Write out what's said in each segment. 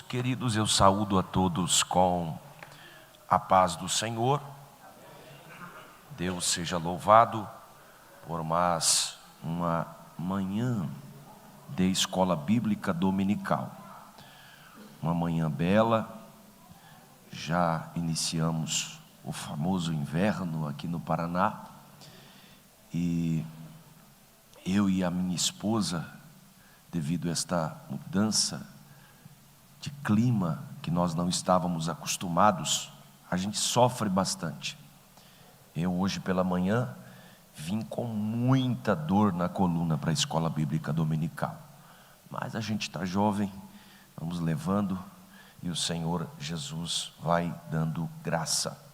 Queridos, eu saúdo a todos com a paz do Senhor. Deus seja louvado por mais uma manhã de escola bíblica dominical. Uma manhã bela, já iniciamos o famoso inverno aqui no Paraná. E eu e a minha esposa, devido a esta mudança de clima que nós não estávamos acostumados, a gente sofre bastante. Eu hoje pela manhã vim com muita dor na coluna para a escola bíblica dominical. Mas a gente está jovem, vamos levando e o Senhor Jesus vai dando graça.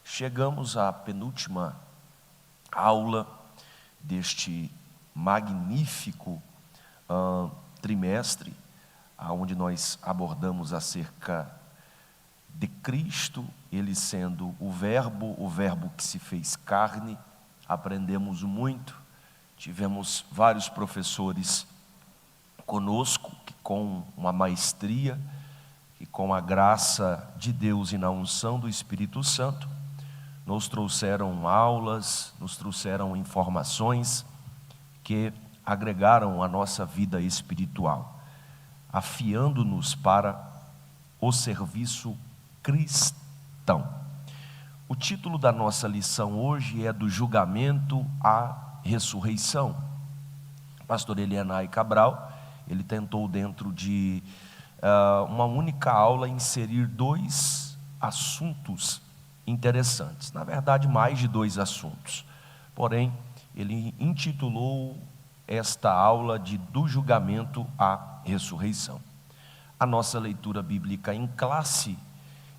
Chegamos à penúltima aula deste magnífico trimestre, onde nós abordamos acerca de Cristo, Ele sendo o Verbo que se fez carne. Aprendemos muito, tivemos vários professores conosco, que com uma maestria e com a graça de Deus e na unção do Espírito Santo, nos trouxeram aulas, nos trouxeram informações que agregaram a nossa vida espiritual, afiando-nos para o serviço cristão. O título da nossa lição hoje é do julgamento à ressurreição. O pastor Elianai Cabral, ele tentou dentro de uma única aula inserir dois assuntos interessantes. Na verdade, mais de dois assuntos. Porém, ele intitulou esta aula de do julgamento à ressurreição. A nossa leitura bíblica em classe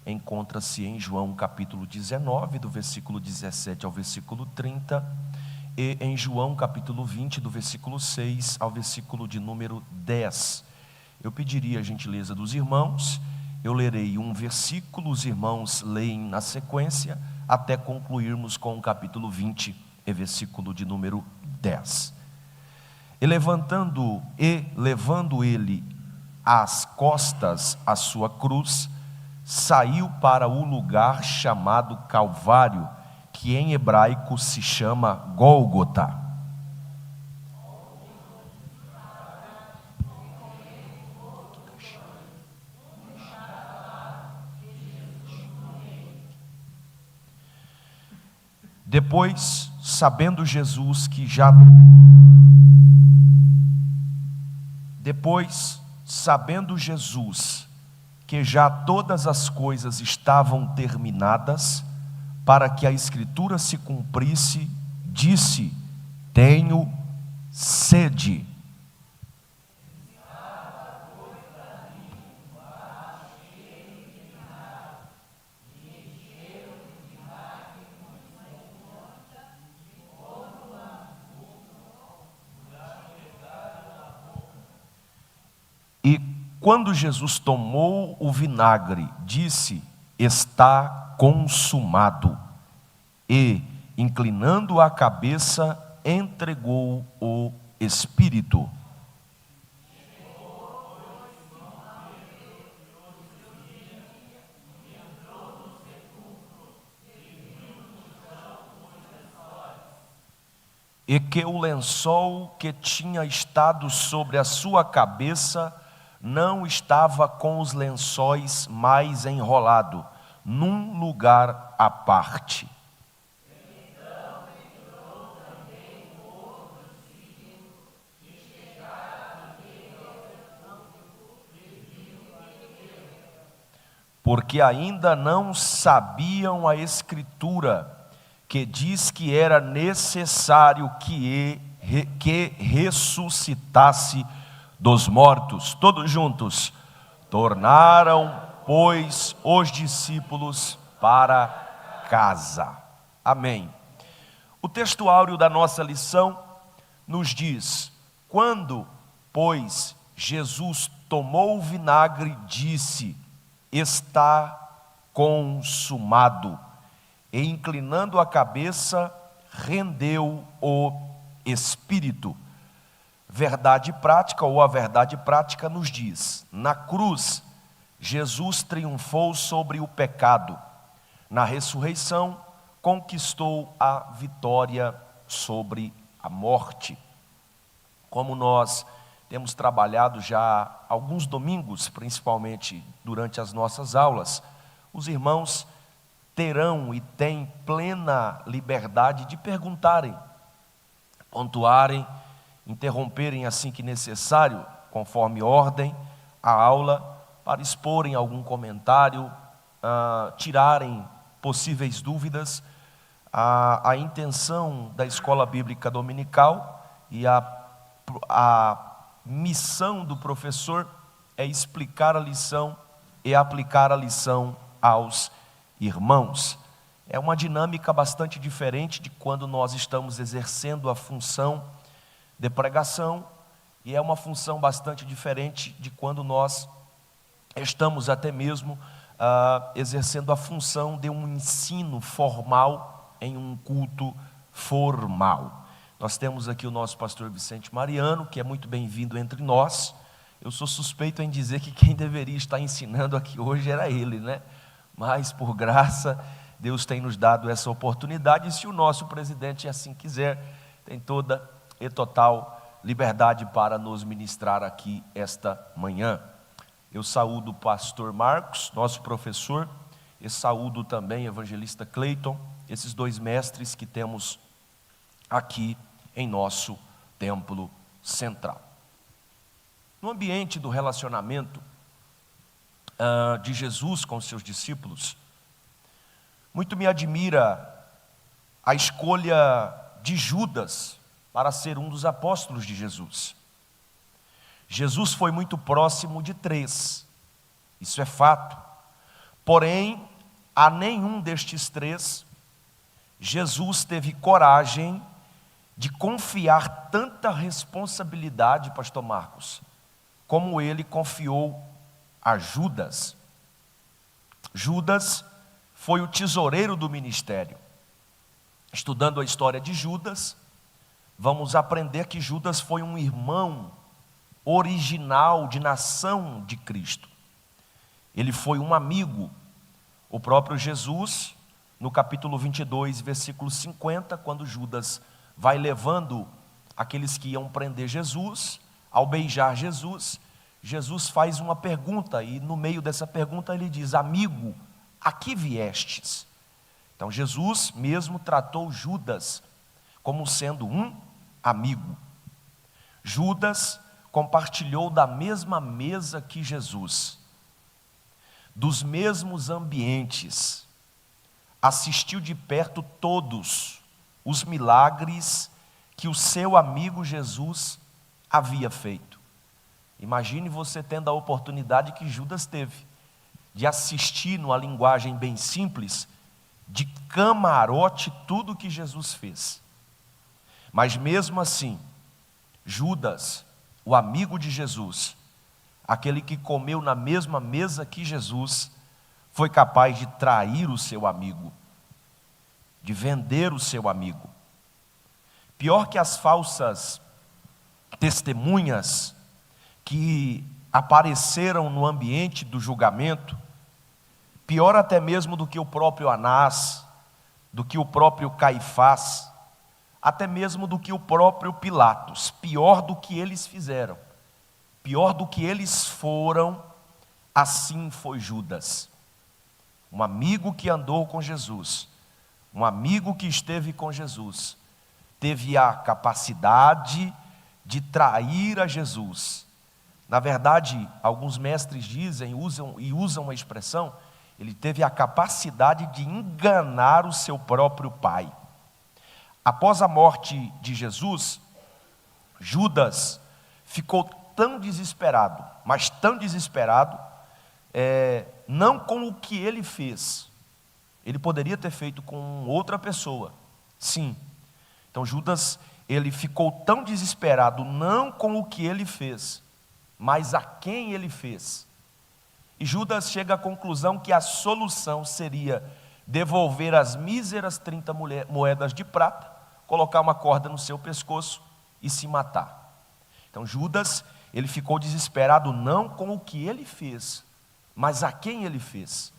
encontra-se em João capítulo 19, do versículo 17 ao versículo 30, e em João capítulo 20, do versículo 6 ao versículo de número 10. Eu pediria a gentileza dos irmãos, eu lerei um versículo, os irmãos leem na sequência, até concluirmos com o capítulo 20, e versículo de número 10. E levando ele às costas a sua cruz, saiu para o lugar chamado Calvário, que em hebraico se chama Gólgota. Depois, sabendo Jesus que já todas as coisas estavam terminadas, para que a Escritura se cumprisse, disse: tenho sede. E quando Jesus tomou o vinagre, disse: está consumado. E, inclinando a cabeça, entregou o Espírito. E que o lençol que tinha estado sobre a sua cabeça não estava com os lençóis mais enrolado, num lugar à parte. Porque ainda não sabiam a Escritura, que diz que era necessário que ressuscitasse dos mortos. Todos juntos. Tornaram, pois, os discípulos para casa. Amém. O texto áureo da nossa lição nos diz: quando, pois, Jesus tomou o vinagre, disse: está consumado. E inclinando a cabeça, rendeu o Espírito. Verdade prática, ou a verdade prática nos diz: na cruz, Jesus triunfou sobre o pecado. Na ressurreição, conquistou a vitória sobre a morte. Como nós temos trabalhado já há alguns domingos, principalmente durante as nossas aulas, os irmãos terão e têm plena liberdade de perguntarem, pontuarem, interromperem assim que necessário, conforme ordem, a aula, para exporem algum comentário, tirarem possíveis dúvidas. A intenção da escola bíblica dominical e a missão do professor é explicar a lição e aplicar a lição aos irmãos. É uma dinâmica bastante diferente de quando nós estamos exercendo a função de pregação, e é uma função bastante diferente de quando nós estamos até mesmo exercendo a função de um ensino formal em um culto formal. Nós temos aqui o nosso pastor Vicente Mariano, que é muito bem-vindo entre nós. Eu sou suspeito em dizer que quem deveria estar ensinando aqui hoje era ele, né? Mas por graça, Deus tem nos dado essa oportunidade, e se o nosso presidente assim quiser, tem toda e total liberdade para nos ministrar aqui esta manhã. Eu saúdo o pastor Marcos, nosso professor, e saúdo também o evangelista Cleiton, esses dois mestres que temos aqui em nosso templo central. No ambiente do relacionamento de Jesus com os seus discípulos, muito me admira a escolha de Judas para ser um dos apóstolos de Jesus. Jesus foi muito próximo de 3, isso é fato. Porém, a nenhum destes 3, Jesus teve coragem de confiar tanta responsabilidade, pastor Marcos, como ele confiou a Judas. Judas foi o tesoureiro do ministério. Estudando a história de Judas, vamos aprender que Judas foi um irmão original de nação de Cristo. Ele foi um amigo. O próprio Jesus, no capítulo 22, versículo 50, quando Judas vai levando aqueles que iam prender Jesus, ao beijar Jesus, Jesus faz uma pergunta, e no meio dessa pergunta ele diz: amigo, a que viestes? Então Jesus mesmo tratou Judas como sendo um amigo. Judas compartilhou da mesma mesa que Jesus, dos mesmos ambientes, assistiu de perto todos os milagres que o seu amigo Jesus havia feito. Imagine você tendo a oportunidade que Judas teve, de assistir, numa linguagem bem simples, de camarote tudo que Jesus fez. Mas mesmo assim, Judas, o amigo de Jesus, aquele que comeu na mesma mesa que Jesus, foi capaz de trair o seu amigo, de vender o seu amigo. Pior que as falsas testemunhas que apareceram no ambiente do julgamento, pior até mesmo do que o próprio Anás, do que o próprio Caifás, até mesmo do que o próprio Pilatos, pior do que eles fizeram, pior do que eles foram, assim foi Judas. Um amigo que andou com Jesus, um amigo que esteve com Jesus, teve a capacidade de trair a Jesus. Na verdade, alguns mestres dizem, usam a expressão, ele teve a capacidade de enganar o seu próprio pai. Após a morte de Jesus, Judas ficou tão desesperado, mas tão desesperado, não com o que ele fez. Ele poderia ter feito com outra pessoa, sim. Então Judas, ele ficou tão desesperado, não com o que ele fez, mas a quem ele fez. E Judas chega à conclusão que a solução seria devolver as míseras 30 moedas de prata, colocar uma corda no seu pescoço e se matar. Então Judas, ele ficou desesperado não com o que ele fez, Mas a quem ele fez?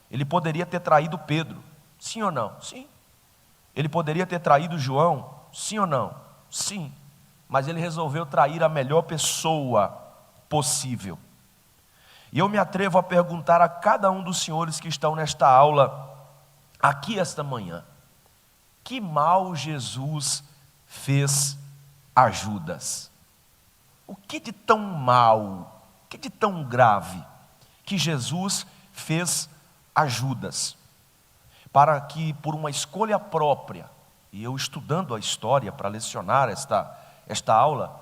Ele poderia ter traído Pedro, sim ou não? Sim. Ele poderia ter traído João, sim ou não? Sim. Mas ele resolveu trair a melhor pessoa possível. E eu me atrevo a perguntar a cada um dos senhores que estão nesta aula, aqui esta manhã: que mal Jesus fez a Judas? O que de tão mal, o que de tão grave que Jesus fez a Judas? Para que por uma escolha própria, e eu estudando a história para lecionar esta aula,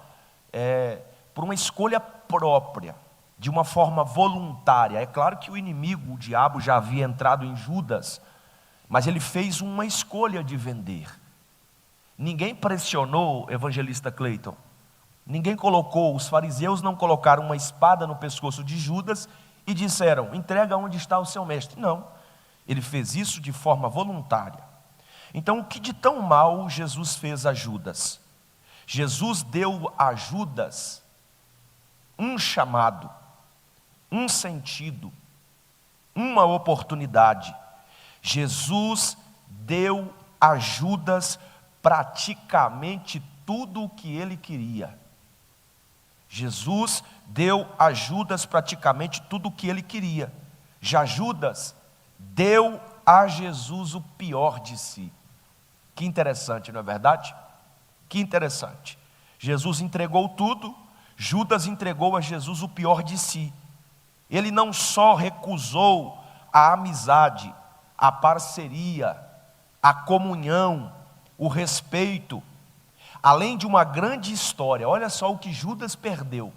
por uma escolha própria, de uma forma voluntária. É claro que o inimigo, o diabo, já havia entrado em Judas, mas ele fez uma escolha de vender. Ninguém pressionou o evangelista Cleiton. Ninguém colocou, os fariseus não colocaram uma espada no pescoço de Judas e disseram: entrega onde está o seu mestre. Não, ele fez isso de forma voluntária. Então, o que de tão mal Jesus fez a Judas? Jesus deu a Judas um chamado, um sentido, uma oportunidade. Jesus deu a Judas praticamente tudo o que ele queria. Jesus deu a Judas praticamente tudo o que ele queria. Já Judas deu a Jesus o pior de si. Que interessante, não é verdade? Que interessante. Jesus entregou tudo, Judas entregou a Jesus o pior de si. Ele não só recusou a amizade, a parceria, a comunhão, o respeito, além de uma grande história. Olha só o que Judas perdeu.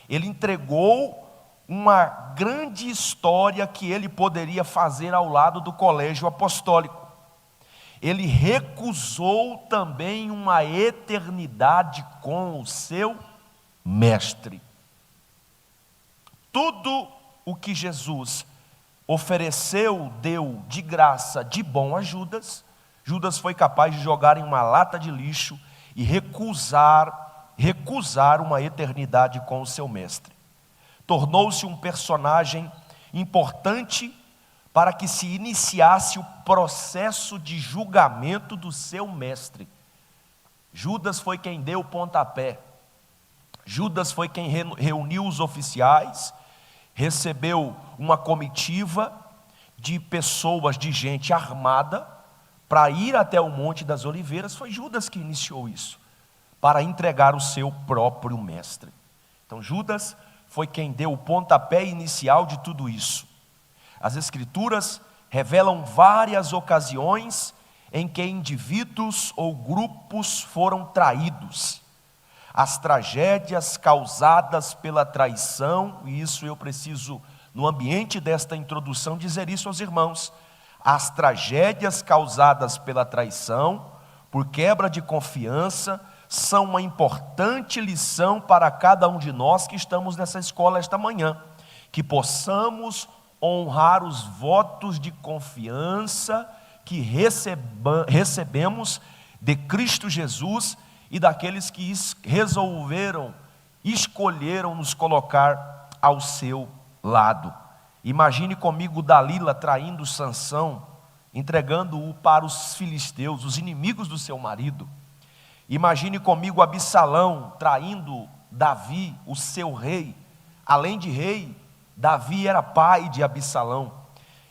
Ele entregou uma grande história que ele poderia fazer ao lado do colégio apostólico. Ele recusou também uma eternidade com o seu mestre. Tudo o que Jesus ofereceu, deu de graça, de bom a Judas, Judas foi capaz de jogar em uma lata de lixo e recusar uma eternidade com o seu mestre. Tornou-se um personagem importante para que se iniciasse o processo de julgamento do seu mestre. Judas foi quem deu o pontapé. Judas foi quem reuniu os oficiais, recebeu uma comitiva de pessoas, de gente armada, para ir até o Monte das Oliveiras. Foi Judas que iniciou isso, para entregar o seu próprio mestre. Então Judas foi quem deu o pontapé inicial de tudo isso. As Escrituras revelam várias ocasiões em que indivíduos ou grupos foram traídos. As tragédias causadas pela traição, e isso eu preciso, no ambiente desta introdução, dizer isso aos irmãos. As tragédias causadas pela traição, por quebra de confiança, são uma importante lição para cada um de nós que estamos nessa escola esta manhã. Que possamos honrar os votos de confiança que recebemos de Cristo Jesus e daqueles que escolheram nos colocar ao seu lado. Imagine comigo Dalila traindo Sansão, entregando-o para os filisteus, os inimigos do seu marido. Imagine comigo Absalão traindo Davi, o seu rei. Além de rei, Davi era pai de Absalão.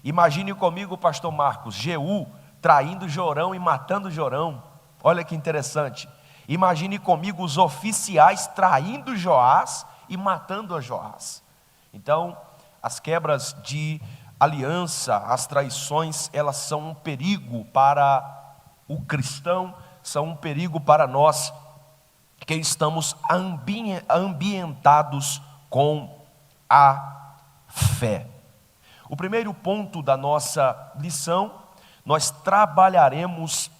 Imagine comigo, pastor Marcos, Jeú traindo Jorão e matando Jorão. Olha que interessante. Imagine comigo os oficiais traindo Joás e matando a Joás. Então, as quebras de aliança, as traições, elas são um perigo para o cristão, são um perigo para nós que estamos ambientados com a fé. O primeiro ponto da nossa lição, nós trabalharemos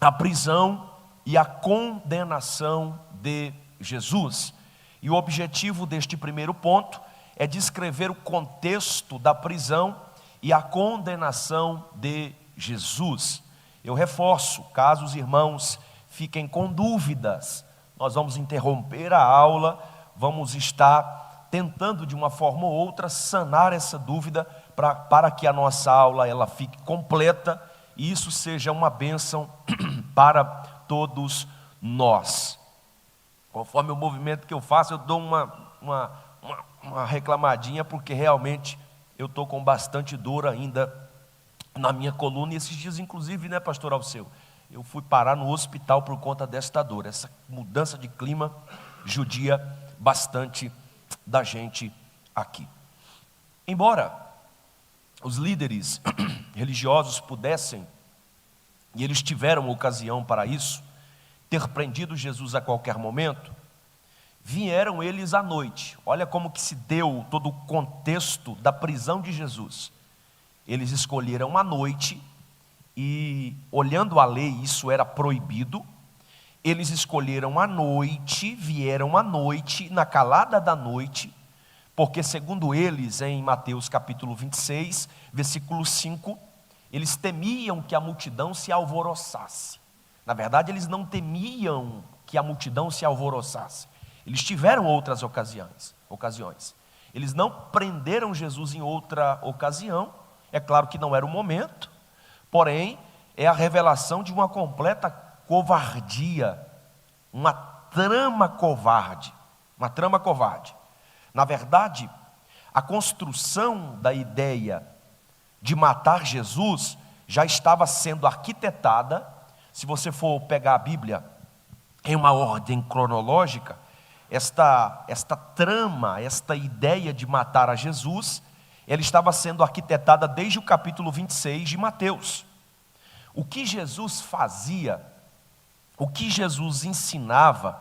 a prisão e a condenação de Jesus. E o objetivo deste primeiro ponto é descrever o contexto da prisão e a condenação de Jesus. Eu reforço, caso os irmãos fiquem com dúvidas, nós vamos interromper a aula, vamos estar tentando de uma forma ou outra sanar essa dúvida para que a nossa aula ela fique completa e isso seja uma bênção para todos nós. Conforme o movimento que eu faço, eu dou uma reclamadinha, porque realmente eu estou com bastante dor ainda na minha coluna. E esses dias, inclusive, né, pastor Alceu, eu fui parar no hospital por conta desta dor. Essa mudança de clima judia bastante da gente aqui. Embora os líderes religiosos pudessem, e eles tiveram ocasião para isso, ter prendido Jesus a qualquer momento, vieram eles à noite. Olha como que se deu todo o contexto da prisão de Jesus. Eles escolheram a noite e, olhando a lei, isso era proibido. Eles escolheram a noite, vieram à noite, na calada da noite, porque segundo eles, em Mateus capítulo 26, versículo 5, eles temiam que a multidão se alvoroçasse. Na verdade, eles não temiam que a multidão se alvoroçasse. Eles tiveram outras ocasiões. Eles não prenderam Jesus em outra ocasião. É claro que não era o momento, porém, é a revelação de uma completa covardia, uma trama covarde. Na verdade, a construção da ideia de matar Jesus já estava sendo arquitetada. Se você for pegar a Bíblia em uma ordem cronológica, esta trama, esta ideia de matar a Jesus, ela estava sendo arquitetada desde o capítulo 26 de Mateus. O que Jesus fazia, o que Jesus ensinava,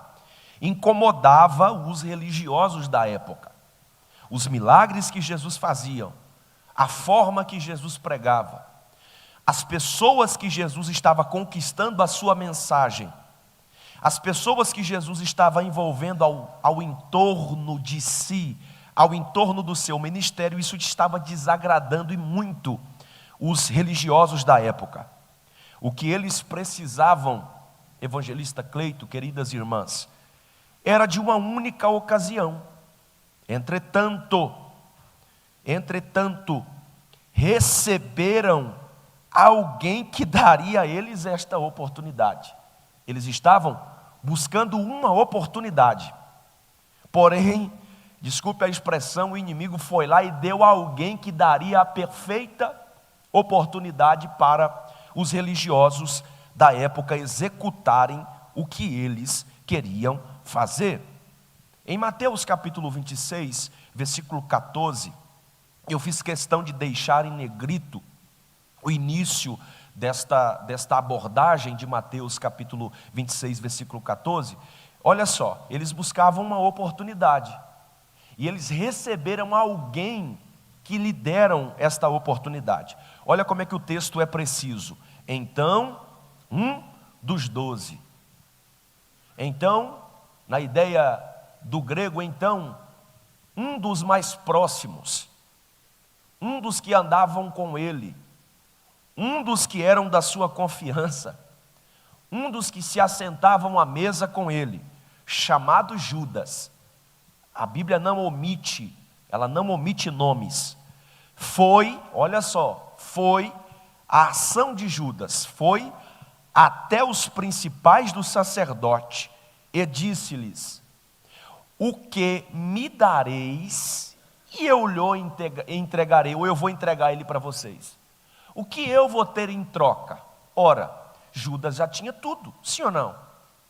incomodava os religiosos da época. Os milagres que Jesus fazia, a forma que Jesus pregava, as pessoas que Jesus estava conquistando a sua mensagem, as pessoas que Jesus estava envolvendo ao entorno de si, ao entorno do seu ministério, isso estava desagradando e muito os religiosos da época. O que eles precisavam, evangelista Cleito, queridas irmãs, era de uma única ocasião. Entretanto, receberam alguém que daria a eles esta oportunidade. Eles estavam buscando uma oportunidade. Porém, desculpe a expressão, o inimigo foi lá e deu a alguém que daria a perfeita oportunidade para os religiosos da época executarem o que eles queriam fazer. Em Mateus capítulo 26, versículo 14, eu fiz questão de deixar em negrito o início desta abordagem de Mateus capítulo 26, versículo 14. Olha só, eles buscavam uma oportunidade e eles receberam alguém que lhe deram esta oportunidade. Olha como é que o texto é preciso. Então, um dos 12. Então, na ideia do grego, então, um dos mais próximos, um dos que andavam com ele, um dos que eram da sua confiança, um dos que se assentavam à mesa com ele, chamado Judas. A Bíblia não omite nomes. Foi, olha só, foi a ação de Judas, foi até os principais do sacerdote e disse-lhes: o que me dareis e eu lhe entregarei, ou eu vou entregar ele para vocês. O que eu vou ter em troca? Ora, Judas já tinha tudo, sim ou não?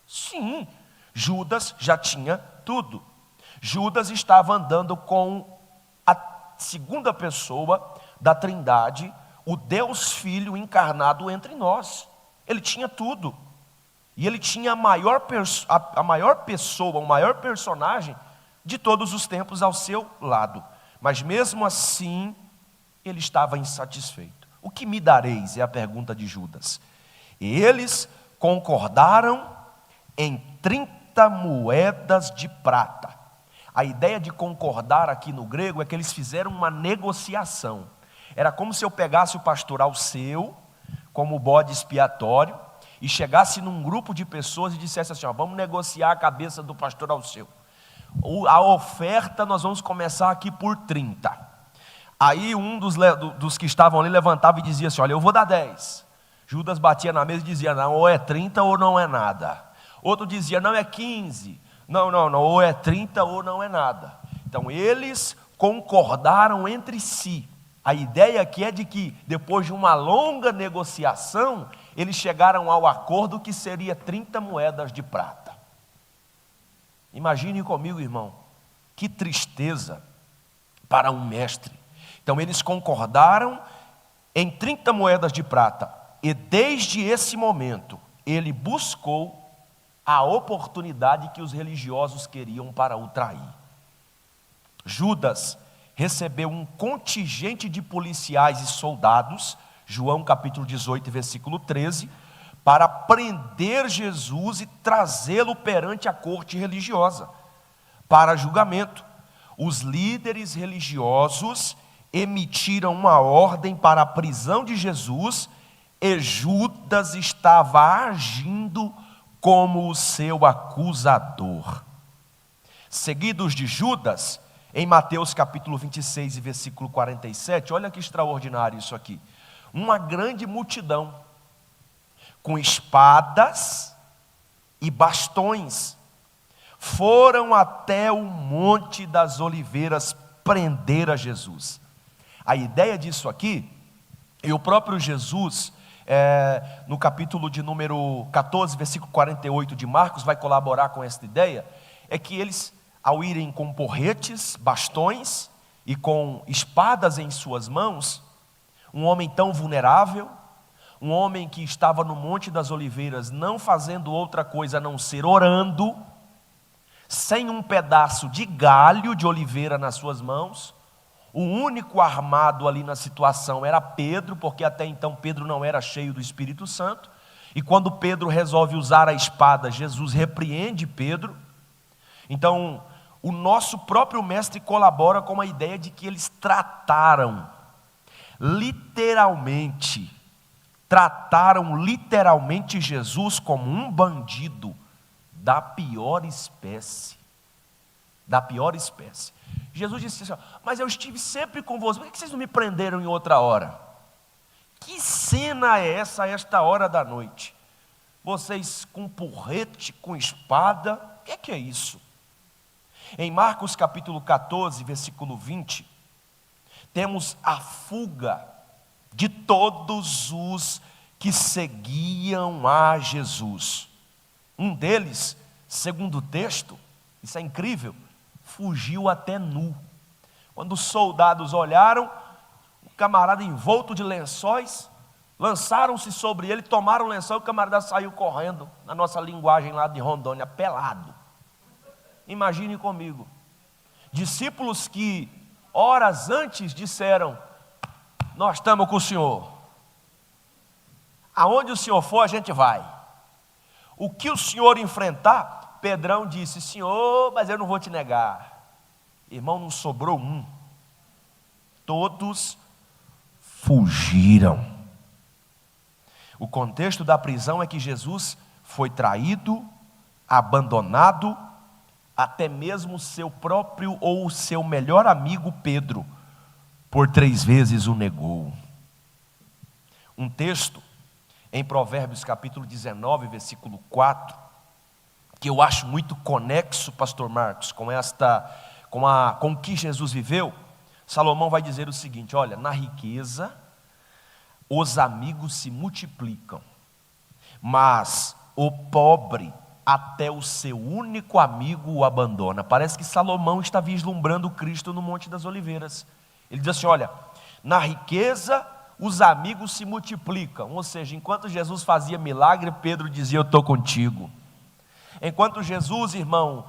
Sim, Judas já tinha tudo. Judas estava andando com a segunda pessoa da Trindade, o Deus Filho encarnado entre nós. Ele tinha tudo. E ele tinha a maior pessoa, o maior personagem de todos os tempos ao seu lado. Mas mesmo assim, ele estava insatisfeito. O que me dareis? É a pergunta de Judas. E eles concordaram em 30 moedas de prata. A ideia de concordar aqui no grego é que eles fizeram uma negociação. Era como se eu pegasse o pastor Alceu como bode expiatório e chegasse num grupo de pessoas e dissesse assim: ó, vamos negociar a cabeça do pastor Alceu. A oferta nós vamos começar aqui por 30. Aí um dos que estavam ali levantava e dizia assim: olha, eu vou dar 10. Judas batia na mesa e dizia: não, ou é 30 ou não é nada. Outro dizia: não, é 15. Não, ou é 30 ou não é nada. Então eles concordaram entre si. A ideia aqui é de que, depois de uma longa negociação, eles chegaram ao acordo que seria 30 moedas de prata. Imagine comigo, irmão, que tristeza para um mestre. Então eles concordaram em 30 moedas de prata, e desde esse momento ele buscou a oportunidade que os religiosos queriam para o trair. Judas recebeu um contingente de policiais e soldados, João capítulo 18, versículo 13, para prender Jesus e trazê-lo perante a corte religiosa, para julgamento. Os líderes religiosos emitiram uma ordem para a prisão de Jesus, e Judas estava agindo como o seu acusador. Seguidos de Judas, em Mateus capítulo 26 e versículo 47, olha que extraordinário isso aqui. Uma grande multidão, com espadas e bastões, foram até o Monte das Oliveiras prender a Jesus. A ideia disso aqui, e o próprio Jesus, no capítulo de número 14, versículo 48 de Marcos, vai colaborar com esta ideia, é que eles, ao irem com porretes, bastões e com espadas em suas mãos, um homem tão vulnerável, um homem que estava no Monte das Oliveiras não fazendo outra coisa a não ser orando, sem um pedaço de galho de oliveira nas suas mãos. O único armado ali na situação era Pedro, porque até então Pedro não era cheio do Espírito Santo, e quando Pedro resolve usar a espada, Jesus repreende Pedro. Então, o nosso próprio mestre colabora com a ideia de que eles trataram literalmente Jesus como um bandido da pior espécie. Da pior espécie. Jesus disse assim: mas eu estive sempre com vocês, por que vocês não me prenderam em outra hora? Que cena é essa a esta hora da noite? Vocês com porrete, com espada, o que é isso? Em Marcos capítulo 14, versículo 20, temos a fuga de todos os que seguiam a Jesus. Um deles, segundo o texto, isso é incrível, fugiu até nu. Quando os soldados olharam, o camarada envolto de lençóis, lançaram-se sobre ele, tomaram o lençol e o camarada saiu correndo, na nossa linguagem lá de Rondônia, pelado. Imagine comigo, discípulos que horas antes disseram: nós estamos com o Senhor, aonde o Senhor for a gente vai. O que o Senhor enfrentar, Pedrão disse: Senhor, mas eu não vou te negar. Irmão, não sobrou um, todos fugiram. O contexto da prisão é que Jesus foi traído, abandonado, até mesmo seu próprio ou seu melhor amigo Pedro, por 3 vezes o negou. Um texto em Provérbios capítulo 19, versículo 4, que eu acho muito conexo, pastor Marcos, com o que Jesus viveu. Salomão vai dizer o seguinte: olha, na riqueza os amigos se multiplicam, mas o pobre até o seu único amigo o abandona. Parece que Salomão está vislumbrando Cristo no Monte das Oliveiras. Ele diz assim: olha, na riqueza os amigos se multiplicam, ou seja, enquanto Jesus fazia milagre, Pedro dizia: eu estou contigo. Enquanto Jesus, irmão,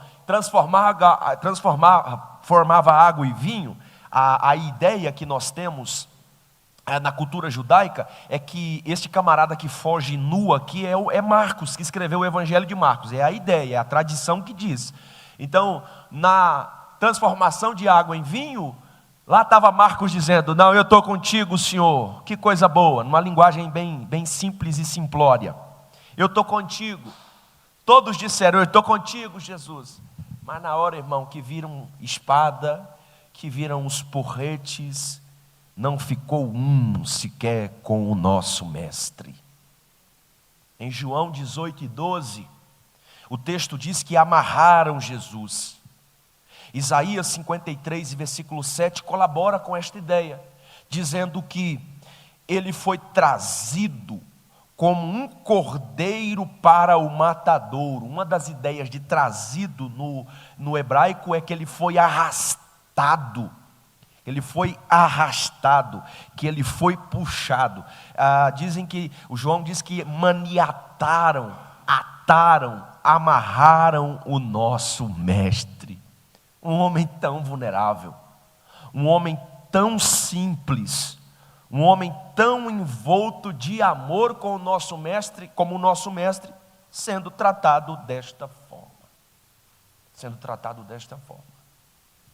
formava água e vinho, a ideia que nós temos na cultura judaica é que este camarada que foge nu aqui é Marcos, que escreveu o Evangelho de Marcos. É a ideia, é a tradição que diz. Então, na transformação de água em vinho, lá estava Marcos dizendo: não, eu estou contigo, Senhor. Que coisa boa, numa linguagem bem simples e simplória. Eu estou contigo. Todos disseram: eu estou contigo, Jesus. Mas na hora, irmão, que viram espada, que viram os porretes, não ficou um sequer com o nosso mestre. Em João 18:12, o texto diz que amarraram Jesus. Isaías 53, versículo 7, colabora com esta ideia, dizendo que ele foi trazido como um cordeiro para o matadouro. Uma das ideias de trazido no hebraico é que ele foi arrastado. Ele foi arrastado, que ele foi puxado. Dizem que, o João diz que maniataram, ataram, amarraram o nosso mestre. Um homem tão vulnerável, um homem tão simples, um homem tão envolto de amor com o nosso mestre, como o nosso mestre, sendo tratado desta forma. Sendo tratado desta forma.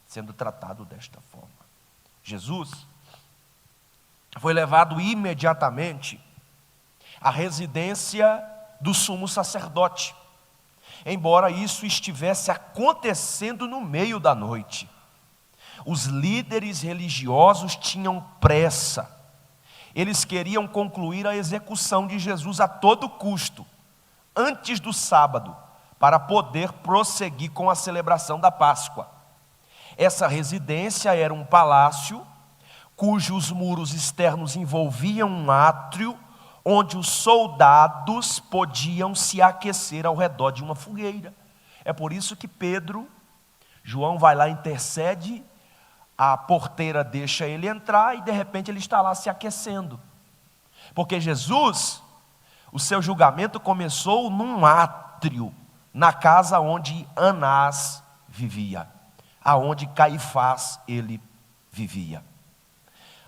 Sendo tratado desta forma. Jesus foi levado imediatamente à residência do sumo sacerdote, embora isso estivesse acontecendo no meio da noite. Os líderes religiosos tinham pressa. Eles queriam concluir a execução de Jesus a todo custo, antes do sábado, para poder prosseguir com a celebração da Páscoa. Essa residência era um palácio, cujos muros externos envolviam um átrio, onde os soldados podiam se aquecer ao redor de uma fogueira. É por isso que João vai lá, intercede, a porteira deixa ele entrar e de repente ele está lá se aquecendo. Porque Jesus, o seu julgamento começou num átrio, na casa onde Anás vivia, aonde Caifás ele vivia.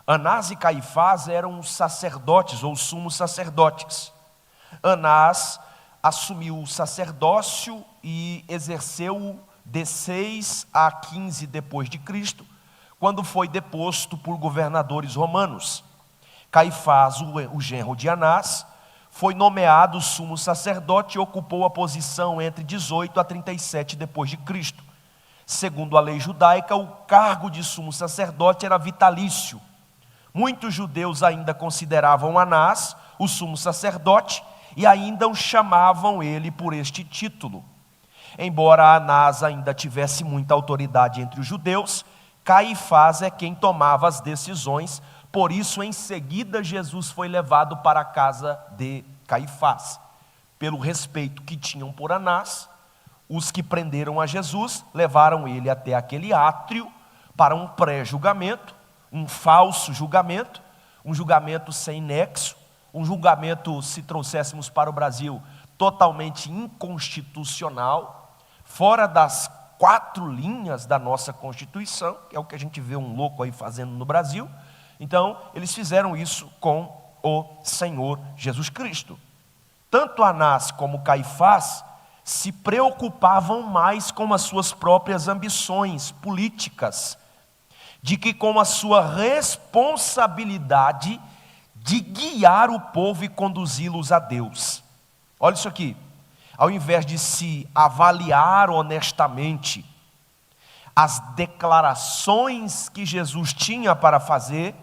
Anás e Caifás eram sacerdotes ou sumos sacerdotes. Anás assumiu o sacerdócio e exerceu de 6 a 15 depois de Cristo, quando foi deposto por governadores romanos. Caifás, o genro de Anás, foi nomeado sumo sacerdote e ocupou a posição entre 18 a 37 depois de Cristo. Segundo a lei judaica, o cargo de sumo sacerdote era vitalício. Muitos judeus ainda consideravam Anás o sumo sacerdote e ainda o chamavam ele por este título. Embora Anás ainda tivesse muita autoridade entre os judeus, Caifás é quem tomava as decisões. Por isso, em seguida, Jesus foi levado para a casa de Caifás. Pelo respeito que tinham por Anás, os que prenderam a Jesus levaram ele até aquele átrio para um pré-julgamento, um falso julgamento, um julgamento sem nexo, um julgamento, se trouxéssemos para o Brasil, totalmente inconstitucional, fora das 4 linhas da nossa Constituição, que é o que a gente vê um louco aí fazendo no Brasil. Então, eles fizeram isso com o Senhor Jesus Cristo. Tanto Anás como Caifás se preocupavam mais com as suas próprias ambições políticas, de que com a sua responsabilidade de guiar o povo e conduzi-los a Deus. Olha isso aqui. Ao invés de se avaliar honestamente as declarações que Jesus tinha para fazer,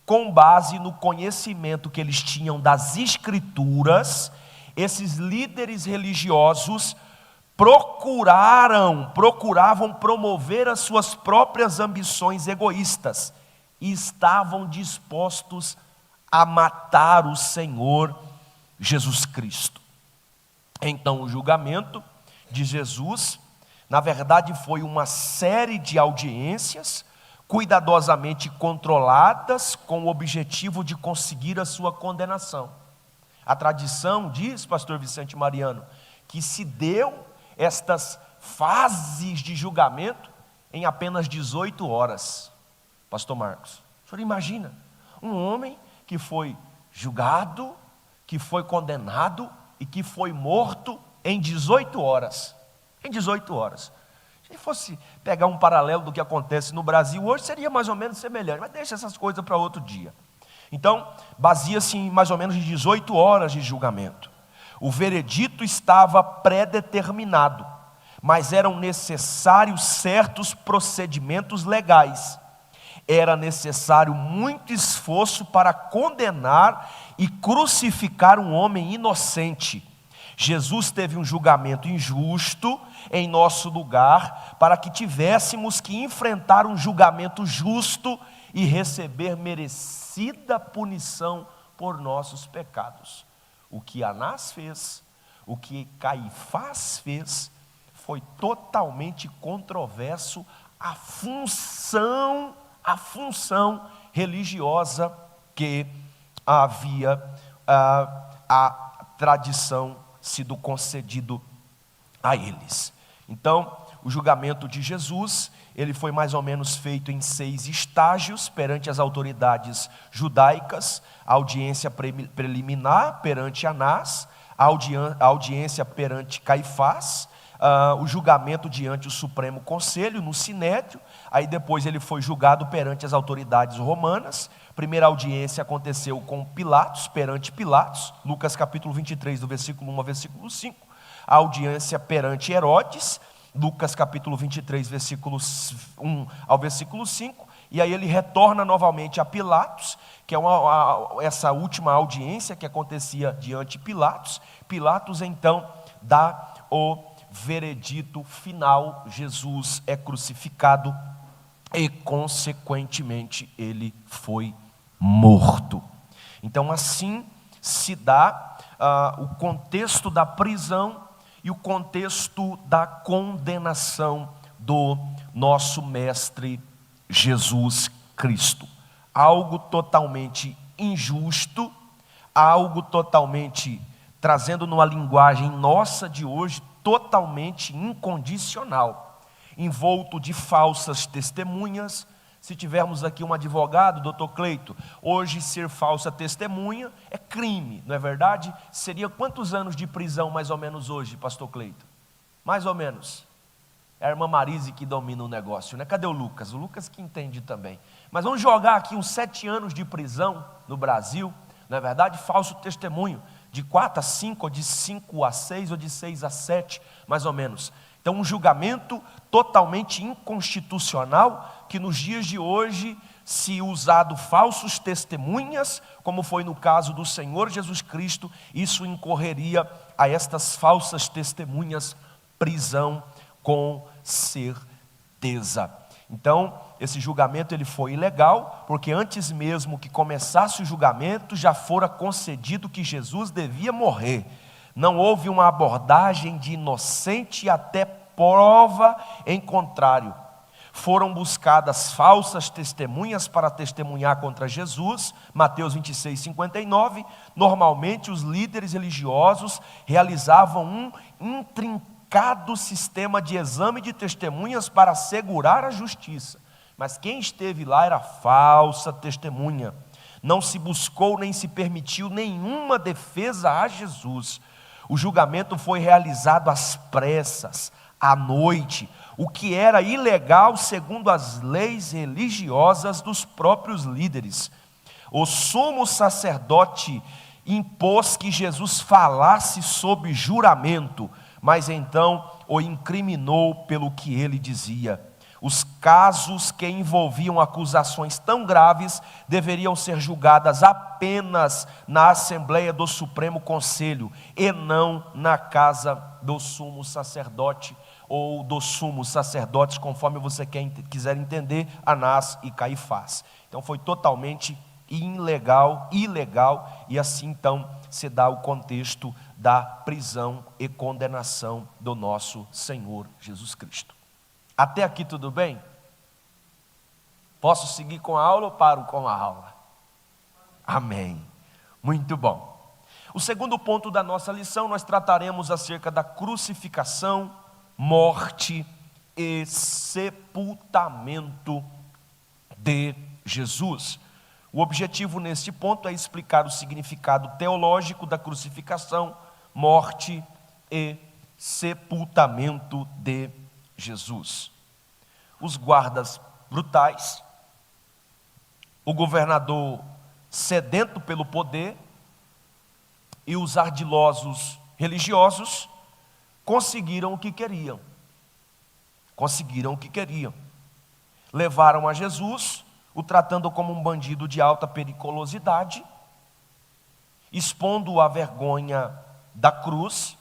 com base no conhecimento que eles tinham das Escrituras, esses líderes religiosos procuravam promover as suas próprias ambições egoístas e estavam dispostos a matar o Senhor Jesus Cristo. Então, o julgamento de Jesus, na verdade, foi uma série de audiências cuidadosamente controladas com o objetivo de conseguir a sua condenação. A tradição diz, pastor Vicente Mariano, que se deu estas fases de julgamento em apenas 18 horas. Pastor Marcos, o senhor imagina, um homem que foi julgado, que foi condenado e que foi morto em 18 horas. Em 18 horas. Se fosse pegar um paralelo do que acontece no Brasil hoje, seria mais ou menos semelhante, mas deixa essas coisas para outro dia. Então, baseia-se em mais ou menos 18 horas de julgamento. O veredito estava pré-determinado, mas eram necessários certos procedimentos legais. Era necessário muito esforço para condenar e crucificar um homem inocente. Jesus teve um julgamento injusto em nosso lugar, para que tivéssemos que enfrentar um julgamento justo e receber merecida punição por nossos pecados. O que Anás fez, o que Caifás fez, foi totalmente controverso à função religiosa que havia a tradição sido concedido a eles. Então, o julgamento de Jesus, ele foi mais ou menos feito em 6 estágios perante as autoridades judaicas: a audiência preliminar perante Anás, a audiência perante Caifás, o julgamento diante o Supremo Conselho, no Sinédrio. Aí depois ele foi julgado perante as autoridades romanas. Primeira audiência aconteceu com Pilatos, perante Pilatos, Lucas capítulo 23, do versículo 1 ao versículo 5. A audiência perante Herodes, Lucas capítulo 23, versículos 1 ao versículo 5. E aí ele retorna novamente a Pilatos, que é essa última audiência que acontecia diante de Pilatos. Pilatos então dá o veredito final: Jesus é crucificado e consequentemente ele foi morto. Então assim se dá o contexto da prisão e o contexto da condenação do nosso mestre Jesus Cristo. Algo totalmente injusto, algo totalmente, trazendo numa linguagem nossa de hoje, totalmente incondicional, envolto de falsas testemunhas. Se tivermos aqui um advogado, doutor Cleito, hoje ser falsa testemunha é crime, não é verdade? Seria quantos anos de prisão mais ou menos hoje, pastor Cleito? Mais ou menos. É a irmã Marise que domina o negócio, né? Cadê o Lucas? O Lucas que entende também. Mas vamos jogar aqui uns 7 anos de prisão no Brasil, não é verdade? Falso testemunho, de 4 a 5, ou de 5 a 6, ou de 6 a 7, mais ou menos. Então, um julgamento totalmente inconstitucional, que nos dias de hoje, se usado falsos testemunhas, como foi no caso do Senhor Jesus Cristo, isso incorreria a estas falsas testemunhas prisão com certeza. Então, esse julgamento ele foi ilegal, porque antes mesmo que começasse o julgamento, já fora concedido que Jesus devia morrer. Não houve uma abordagem de inocente até prova em contrário. Foram buscadas falsas testemunhas para testemunhar contra Jesus, Mateus 26, 59. Normalmente os líderes religiosos realizavam um intrincado sistema de exame de testemunhas para assegurar a justiça. Mas quem esteve lá era falsa testemunha. Não se buscou nem se permitiu nenhuma defesa a Jesus. O julgamento foi realizado às pressas, à noite, o que era ilegal segundo as leis religiosas dos próprios líderes. O sumo sacerdote impôs que Jesus falasse sob juramento, mas então o incriminou pelo que ele dizia. Os casos que envolviam acusações tão graves deveriam ser julgadas apenas na Assembleia do Supremo Conselho e não na casa do sumo sacerdote ou dos sumos sacerdotes, conforme você quiser entender, Anás e Caifás. Então foi totalmente ilegal, e assim então se dá o contexto da prisão e condenação do nosso Senhor Jesus Cristo. Até aqui tudo bem? Posso seguir com a aula ou paro com a aula? Amém. Muito bom. O segundo ponto da nossa lição, nós trataremos acerca da crucificação, morte e sepultamento de Jesus. O objetivo neste ponto é explicar o significado teológico da crucificação, morte e sepultamento de Jesus. Os guardas brutais, o governador sedento pelo poder e os ardilosos religiosos conseguiram o que queriam: Conseguiram o que queriam. Levaram a Jesus, o tratando como um bandido de alta periculosidade, expondo-o à vergonha da cruz.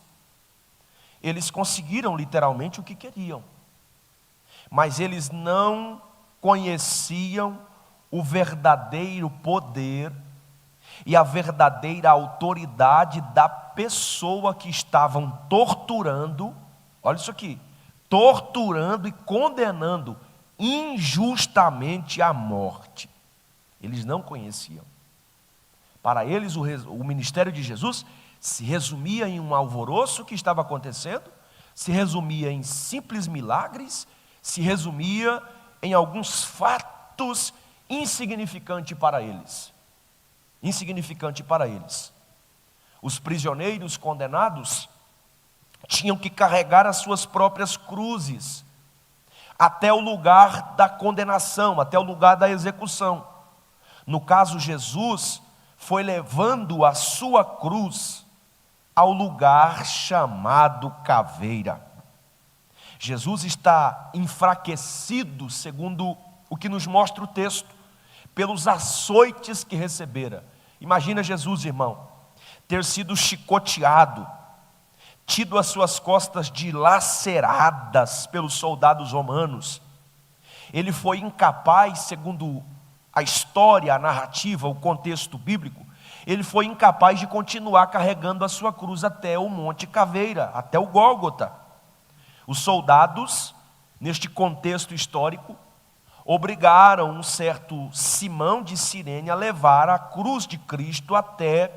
Eles conseguiram literalmente o que queriam, mas eles não conheciam o verdadeiro poder e a verdadeira autoridade da pessoa que estavam torturando. Olha isso aqui, torturando e condenando injustamente à morte. Eles não conheciam. Para eles o ministério de Jesus se resumia em um alvoroço que estava acontecendo, se resumia em simples milagres, se resumia em alguns fatos insignificantes para eles. Insignificante para eles. Os prisioneiros condenados tinham que carregar as suas próprias cruzes até o lugar da condenação, até o lugar da execução. No caso, Jesus foi levando a sua cruz ao lugar chamado caveira. Jesus está enfraquecido, segundo o que nos mostra o texto, pelos açoites que recebera. Imagina Jesus, irmão, ter sido chicoteado, tido as suas costas dilaceradas pelos soldados romanos. Ele foi incapaz, segundo a história, a narrativa, o contexto bíblico, ele foi incapaz de continuar carregando a sua cruz até o Monte Caveira, até o Gólgota. Os soldados, neste contexto histórico, obrigaram um certo Simão de Cirene a levar a cruz de Cristo até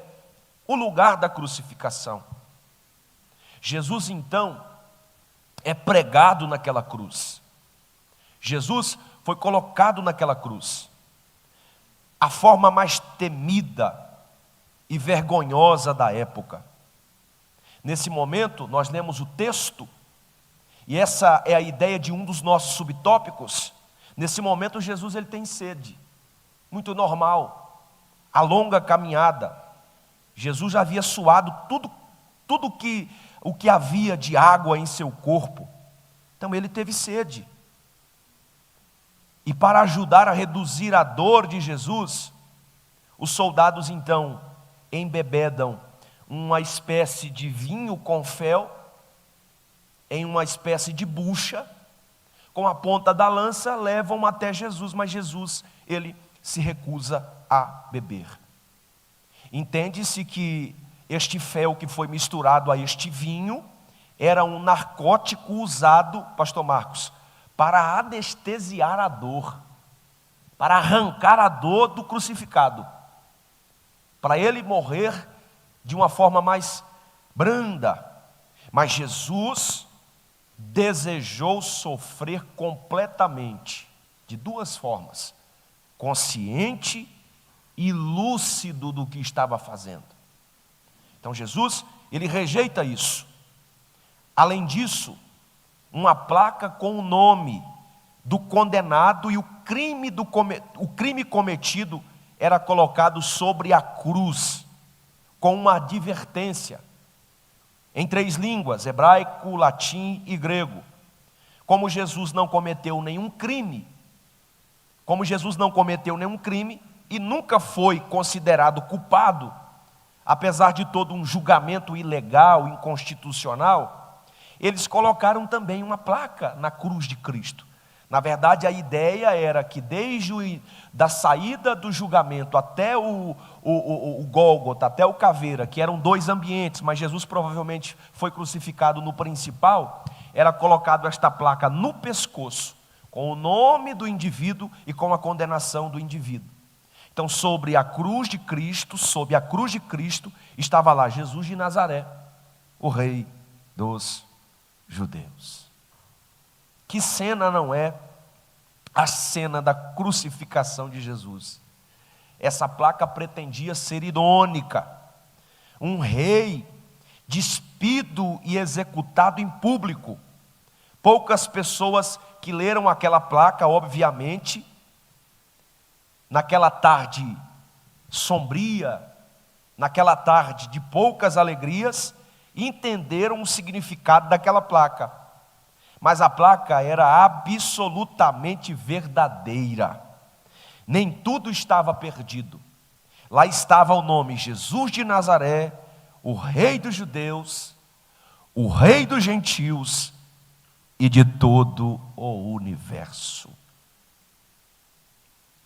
o lugar da crucificação. Jesus, então, é pregado naquela cruz. Jesus foi colocado naquela cruz. A forma mais temida e vergonhosa da época. Nesse momento, nós lemos o texto, e essa é a ideia de um dos nossos subtópicos. Nesse momento, Jesus ele tem sede, muito normal, a longa caminhada. Jesus já havia suado tudo o que havia de água em seu corpo. Então ele teve sede. E para ajudar a reduzir a dor de Jesus, os soldados então embebedam uma espécie de vinho com fel em uma espécie de bucha, com a ponta da lança, levam até Jesus, mas Jesus, ele se recusa a beber. Entende-se que este fel que foi misturado a este vinho era um narcótico usado, pastor Marcos, para anestesiar a dor, para arrancar a dor do crucificado, para ele morrer de uma forma mais branda. Mas Jesus desejou sofrer completamente, de duas formas, consciente e lúcido do que estava fazendo. Então Jesus, ele rejeita isso. Além disso, uma placa com o nome do condenado e o crime cometido era colocado sobre a cruz, com uma advertência, em 3 línguas, hebraico, latim e grego. Como Jesus não cometeu nenhum crime, e nunca foi considerado culpado, apesar de todo um julgamento ilegal, inconstitucional, eles colocaram também uma placa na cruz de Cristo. Na verdade, a ideia era que desde da saída do julgamento até o Gólgota, até o Caveira, que eram 2 ambientes, mas Jesus provavelmente foi crucificado no principal, era colocado esta placa no pescoço, com o nome do indivíduo e com a condenação do indivíduo. Então, sob a cruz de Cristo, estava lá Jesus de Nazaré, o Rei dos Judeus. Que cena não é a cena da crucificação de Jesus? Essa placa pretendia ser irônica. Um rei despido e executado em público. Poucas pessoas que leram aquela placa, obviamente, naquela tarde sombria, naquela tarde de poucas alegrias, entenderam o significado daquela placa. mas a placa era absolutamente verdadeira. Nem tudo estava perdido. Lá estava o nome Jesus de Nazaré, o Rei dos Judeus, o Rei dos Gentios e de todo o universo.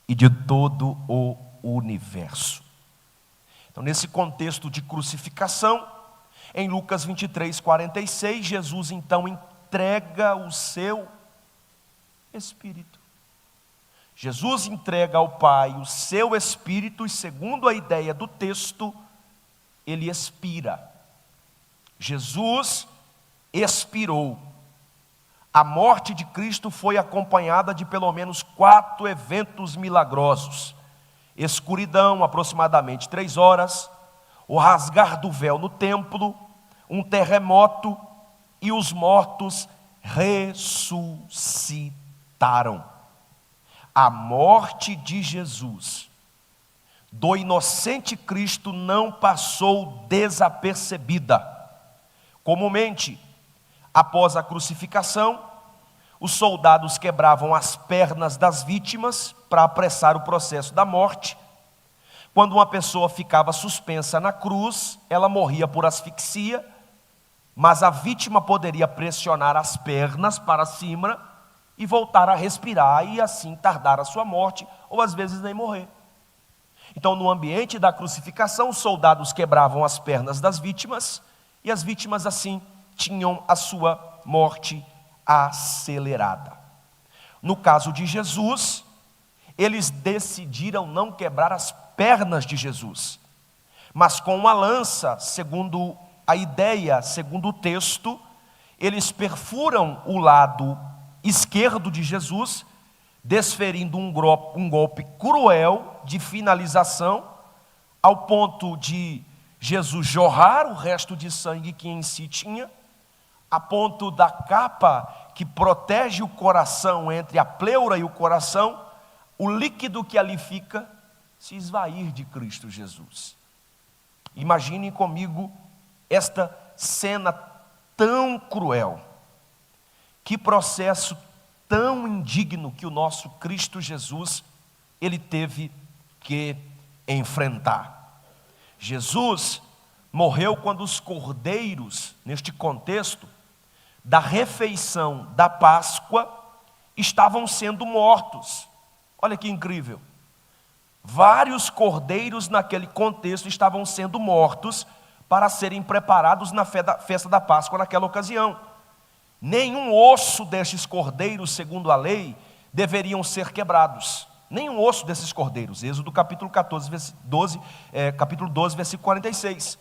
E de todo o universo. Então, nesse contexto de crucificação, em Lucas 23, 46, Jesus então entrega o seu Espírito. Jesus entrega ao Pai o seu Espírito e, segundo a ideia do texto, ele expira. Jesus expirou. A morte de Cristo foi acompanhada de pelo menos 4 eventos milagrosos: escuridão, aproximadamente 3 horas, o rasgar do véu no templo, um terremoto, e os mortos ressuscitaram. A morte de Jesus, do inocente Cristo, não passou desapercebida. Comumente, após a crucificação, os soldados quebravam as pernas das vítimas para apressar o processo da morte. Quando uma pessoa ficava suspensa na cruz, ela morria por asfixia, mas a vítima poderia pressionar as pernas para cima e voltar a respirar e assim tardar a sua morte, ou às vezes nem morrer. Então, no ambiente da crucificação, os soldados quebravam as pernas das vítimas e as vítimas assim tinham a sua morte acelerada. No caso de Jesus, eles decidiram não quebrar as pernas de Jesus, mas com uma lança, segundo a ideia, segundo o texto, eles perfuram o lado esquerdo de Jesus, desferindo um golpe cruel de finalização, ao ponto de Jesus jorrar o resto de sangue que em si tinha, a ponto da capa que protege o coração entre a pleura e o coração, o líquido que ali fica, se esvair de Cristo Jesus. Imaginem comigo esta cena tão cruel. Que processo tão indigno que o nosso Cristo Jesus, ele teve que enfrentar. Jesus morreu quando os cordeiros, neste contexto, da refeição da Páscoa, estavam sendo mortos. Olha que incrível. Vários cordeiros naquele contexto estavam sendo mortos para serem preparados na festa da Páscoa naquela ocasião. Nenhum osso destes cordeiros, segundo a lei, deveriam ser quebrados. Nenhum osso desses cordeiros. Êxodo capítulo 12, versículo 46.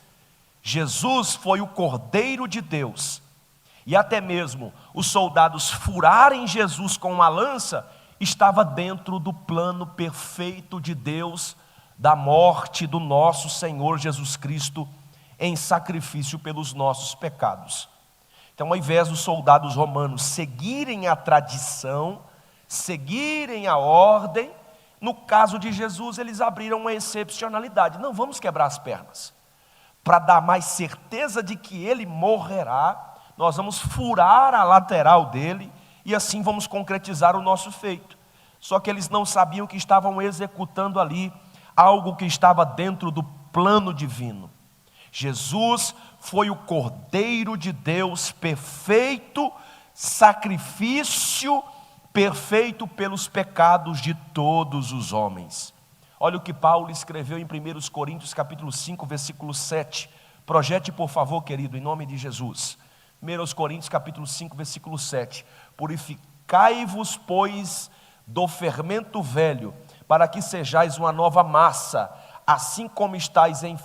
Jesus foi o Cordeiro de Deus. E até mesmo os soldados furarem Jesus com uma lança, estava dentro do plano perfeito de Deus, da morte do nosso Senhor Jesus Cristo, em sacrifício pelos nossos pecados. Então, ao invés dos soldados romanos seguirem a tradição, seguirem a ordem, no caso de Jesus, eles abriram uma excepcionalidade. Não vamos quebrar as pernas. Para dar mais certeza de que ele morrerá, nós vamos furar a lateral dele e assim vamos concretizar o nosso feito. Só que eles não sabiam que estavam executando ali algo que estava dentro do plano divino. Jesus foi o Cordeiro de Deus perfeito, sacrifício perfeito pelos pecados de todos os homens. Olha o que Paulo escreveu em 1 Coríntios capítulo 5, versículo 7. Projete, por favor, querido, em nome de Jesus. 1 Coríntios capítulo 5, versículo 7. Purificai-vos, pois, do fermento velho, para que sejais uma nova massa, assim como estáis em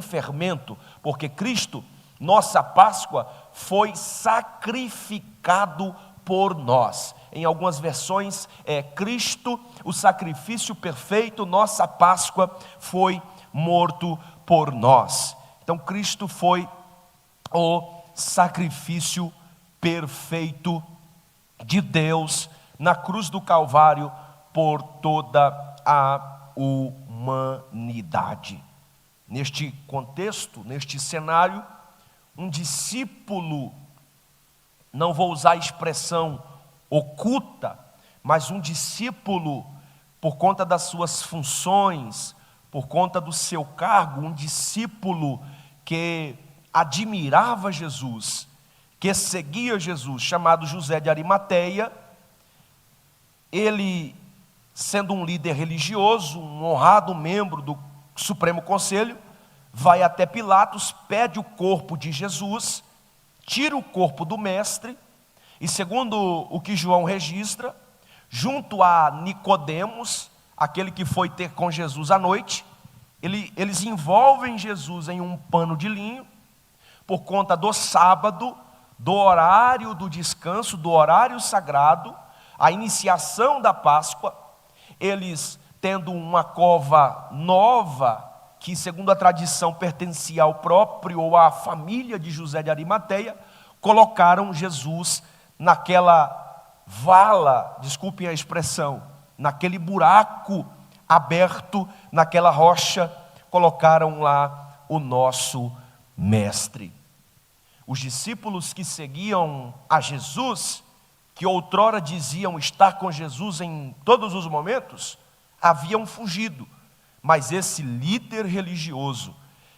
fermento, porque Cristo, nossa Páscoa, foi sacrificado por nós. Em algumas versões, Cristo, o sacrifício perfeito, nossa Páscoa, foi morto por nós. Então, Cristo foi o sacrifício perfeito de Deus na cruz do Calvário por toda a humanidade. Neste contexto, neste cenário, um discípulo não vou usar a expressão oculta, mas um discípulo, por conta das suas funções, por conta do seu cargo, um discípulo que admirava Jesus, que seguia Jesus, chamado José de Arimateia. Ele, sendo um líder religioso, um honrado membro do Supremo Conselho, vai até Pilatos, pede o corpo de Jesus, tira o corpo do mestre, e segundo o que João registra, junto a Nicodemos, aquele que foi ter com Jesus à noite, eles envolvem Jesus em um pano de linho, por conta do sábado, do horário do descanso, do horário sagrado, a iniciação da Páscoa. Eles, tendo uma cova nova, que segundo a tradição pertencia ao próprio ou à família de José de Arimateia, colocaram Jesus naquela vala, desculpem a expressão, naquele buraco aberto, naquela rocha, colocaram lá o nosso mestre. Os discípulos que seguiam a Jesus, que outrora diziam estar com Jesus em todos os momentos, haviam fugido. Mas esse líder religioso,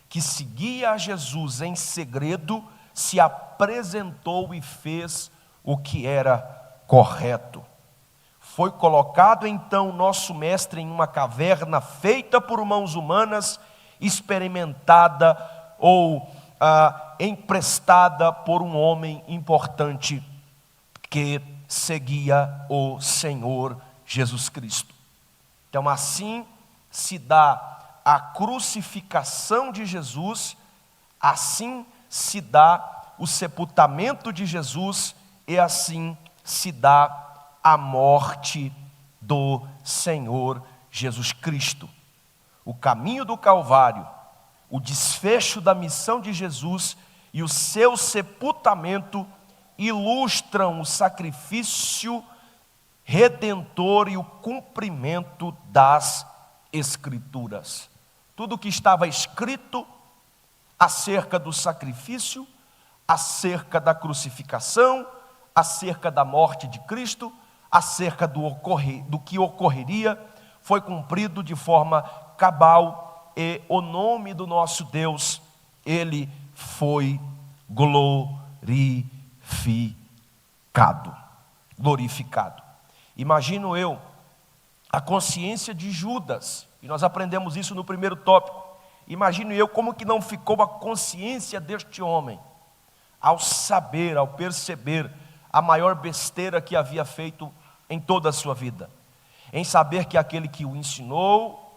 que seguia a Jesus em segredo, se apresentou e fez o que era correto. Foi colocado então nosso mestre em uma caverna feita por mãos humanas, experimentada ou emprestada por um homem importante que seguia o Senhor Jesus Cristo. Então assim se dá a crucificação de Jesus, assim se dá o sepultamento de Jesus e assim se dá a morte do Senhor Jesus Cristo. O caminho do Calvário, o desfecho da missão de Jesus e o seu sepultamento ilustram o sacrifício redentor e o cumprimento das Escrituras. Tudo o que estava escrito acerca do sacrifício, acerca da crucificação, acerca da morte de Cristo, acerca do que ocorreria, foi cumprido de forma cabal, e o nome do nosso Deus, ele foi glorificado. Imagino eu a consciência de Judas, e nós aprendemos isso no primeiro tópico. Imagino eu como que não ficou a consciência deste homem, ao saber, ao perceber a maior besteira que havia feito em toda a sua vida, em saber que aquele que o ensinou,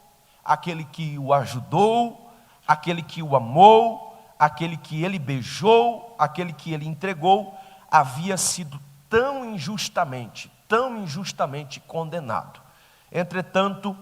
aquele que o ajudou, aquele que o amou, aquele que ele beijou, aquele que ele entregou, havia sido tão injustamente condenado. Entretanto,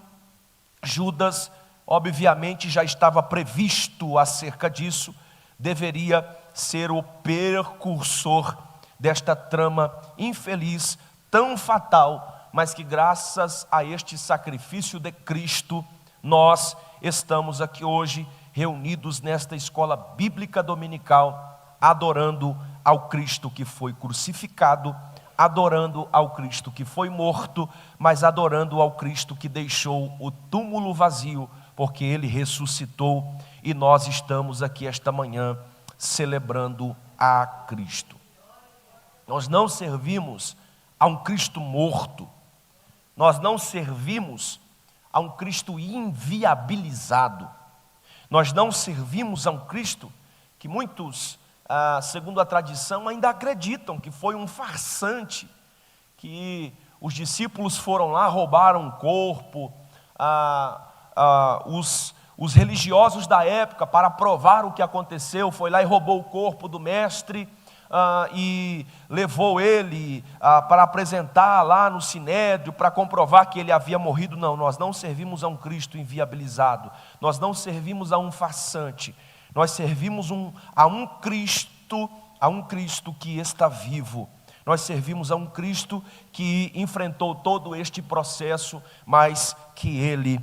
Judas, obviamente, já estava previsto acerca disso, deveria ser o precursor desta trama infeliz, tão fatal, mas que graças a este sacrifício de Cristo, nós estamos aqui hoje, reunidos nesta escola bíblica dominical, adorando ao Cristo que foi crucificado, adorando ao Cristo que foi morto, mas adorando ao Cristo que deixou o túmulo vazio, porque Ele ressuscitou, e nós estamos aqui esta manhã celebrando a Cristo. Nós não servimos a um Cristo morto, nós não servimos a um Cristo inviabilizado, nós não servimos a um Cristo que muitos, segundo a tradição, ainda acreditam que foi um farsante, que os discípulos foram lá, roubaram o corpo, os religiosos da época, para provar o que aconteceu, foi lá e roubou o corpo do mestre, e levou ele para apresentar lá no Sinédrio, para comprovar que ele havia morrido. Não, nós não servimos a um Cristo inviabilizado, nós não servimos a um farsante, nós servimos a um Cristo que está vivo. Nós servimos a um Cristo que enfrentou todo este processo, mas que Ele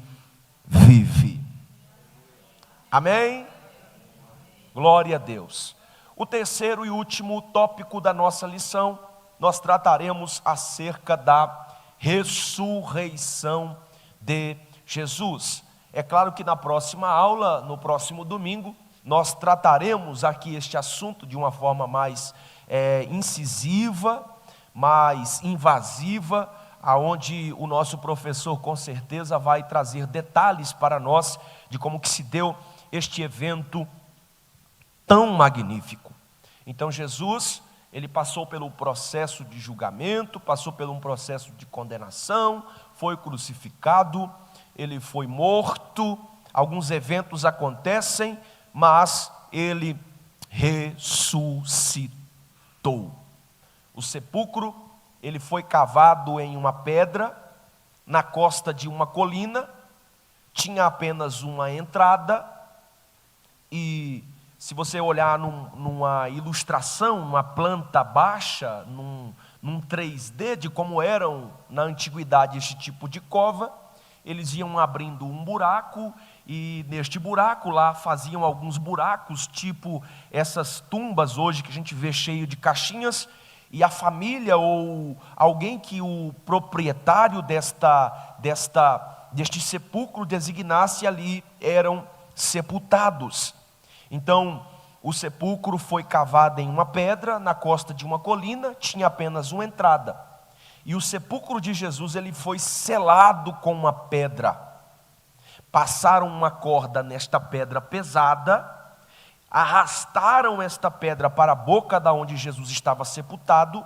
vive. Amém? Glória a Deus. O terceiro e último tópico da nossa lição, nós trataremos acerca da ressurreição de Jesus. É claro que na próxima aula, no próximo domingo, nós trataremos aqui este assunto de uma forma mais incisiva, mais invasiva, aonde o nosso professor com certeza vai trazer detalhes para nós de como que se deu este evento tão magnífico. Então Jesus, ele passou pelo processo de julgamento, passou por um processo de condenação, foi crucificado, ele foi morto, alguns eventos acontecem, mas ele ressuscitou. O sepulcro, ele foi cavado em uma pedra, na costa de uma colina, tinha apenas uma entrada, e se você olhar numa ilustração, uma planta baixa, num 3D de como eram na antiguidade este tipo de cova, eles iam abrindo um buraco, e neste buraco lá faziam alguns buracos, tipo essas tumbas hoje que a gente vê cheio de caixinhas, e a família ou alguém que o proprietário deste sepulcro designasse ali eram sepultados. Então, o sepulcro foi cavado em uma pedra, na costa de uma colina, tinha apenas uma entrada. E o sepulcro de Jesus, ele foi selado com uma pedra. Passaram uma corda nesta pedra pesada, arrastaram esta pedra para a boca da onde Jesus estava sepultado,